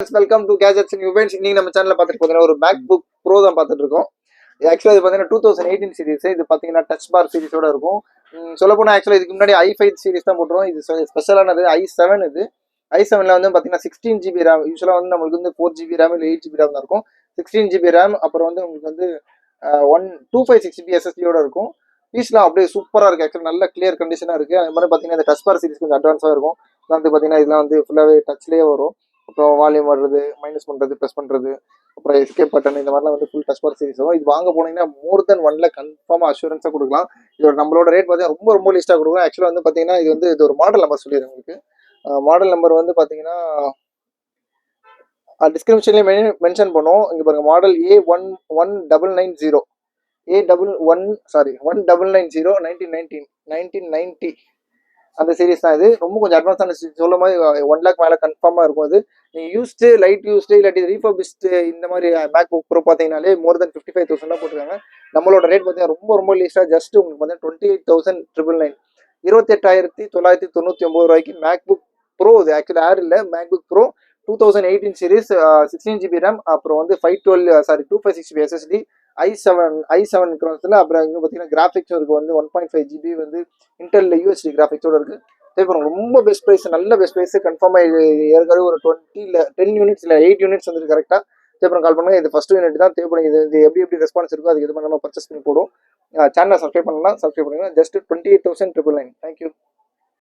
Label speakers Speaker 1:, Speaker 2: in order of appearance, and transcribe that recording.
Speaker 1: Welcome to gadgets and யூபென்ஸ். இன்னைக்கு நம்ம சேனல்ல பார்த்துட்டு பார்த்தீங்கன்னா ஒரு மேக் புக் ப்ரோ தான் பார்த்துட்டு இருக்கோம். ஆக்சுவலாக இது பார்த்தீங்கன்னா 2018 சீரிஸ். இது பார்த்தீங்கன்னா டச் பார் சீரிஸோட இருக்கும். சொல்ல போனால் ஆக்சுவலாக இதுக்கு முன்னாடி i5 சீரிஸ் தான் போட்டுருவோம். இது ஸ்பெஷலானது i7. இது i7ல வந்து பார்த்தீங்கன்னா 16 GB ரேம். யூஸ்வலாக வந்து நம்மளுக்கு வந்து 4 GB ரேம் இல்லை 8 GB ரேம் தான் இருக்கும். 16 GB ரேம், அப்புறம் வந்து உங்களுக்கு வந்து 256 GB SSD இருக்கும். பீஸ்லாம் அப்படியே சூப்பராக இருக்குது. ஆக்சுவலாக நல்ல கிளியர் கண்டிஷனாக இருக்குது. அது மாதிரி பார்த்தீங்கன்னா இந்த டச் பார் சீரிஸ் கொஞ்சம் அட்வான்ஸாக இருக்கும். வந்து பார்த்தீங்கன்னா இதெல்லாம் வந்து ஃபுல்லாகவே டச்லேயே வரும். அப்புறம் வால்யூம் வர்றது, மைனஸ் பண்ணுறது, ப்ரெஸ் பண்ணுறது, அப்புறம் எஸ்கேப் பட்டன், இந்த மாதிரிலாம் வந்து ஃபுல் டச் பார் சீரிஸ் வரும். இது வாங்க போனீங்கன்னா மோர் தென் 1 lakh கன்ஃபார்மாக அஷூரன்ஸாக கொடுக்கலாம். இதோட நம்மளோட ரேட் பார்த்தீங்கன்னா ரொம்ப லீஸ்ட்டாக கொடுக்கலாம். ஆக்சுவலாக வந்து பார்த்தீங்கன்னா இது ஒரு மாடல் நம்பர் சொல்லிடுறேன் உங்களுக்கு. மாடல் நம்பர் வந்து பார்த்தீங்கன்னா டிஸ்கிரிப்ஷன்லேயே மென்ஷன் பண்ணுவோம். இங்கே பாருங்க, மாடல் A1990 1990 அந்த சீரிஸ் தான். இது ரொம்ப கொஞ்சம் அட்வான்ஸான சொல்ல மாதிரி 1 lakh மேலே கன்ஃபார்மாக இருக்கும். அது நீங்கள் யூஸ்டு, லைட் யூஸ்டு, இல்லாட்டி ரீஃபர்பிஸ்டு இந்த மாதிரி மேக் புக் ப்ரோ பார்த்தீங்கன்னாலே மோர் தென் 55,000 தான் போட்டுருக்காங்க. நம்மளோட ரேட் பார்த்தீங்கன்னா ரொம்ப லீஸ்டாக ஜஸ்ட் உங்களுக்கு பார்த்தீங்கன்னா 28,999 28,999 ரூபாய்க்கு மேக் புக் ப்ரோ. இது ஆக்சுவலி ஏர் இல்லை, MacBook Pro 2018 series, 16 GB RAM, அப்புறம் வந்து 256 SSD, i7 இருக்கிறதுல. அப்புறம் இங்கே பார்த்தீங்கன்னா கிராஃபிக்ஸ் இருக்குது வந்து 1.5 GB வந்து இன்டெல் UHD கிராஃபிக்ஸோட இருக்குது. தேவைப்படும் ரொம்ப பெஸ்ட் ப்ரைஸ், நல்ல பெஸ்ட் ப்ரைஸ். கன்ஃபார்மாக ஏற்கனவே ஒரு 10 யூனிட்ஸ் இல்லை 8 யூனிட்ஸ் வந்து கரெக்டாக தேவைப்படும். கால் பண்ணுங்க. இது ஃபர்ஸ்ட் யூனிட் தான் தேவைப்படும். இது எப்படி ரெஸ்பான்ஸ் இருக்கோ அதுக்கு இது பண்ணி நம்ம பர்ச்சேஸ் பண்ணி போடும். சேனலை சப்ஸ்கிரைப் பண்ணலாம், சப்ஸ்கிரைப் பண்ணுங்க. ஜஸ்ட் 28,999. தேங்க்யூ.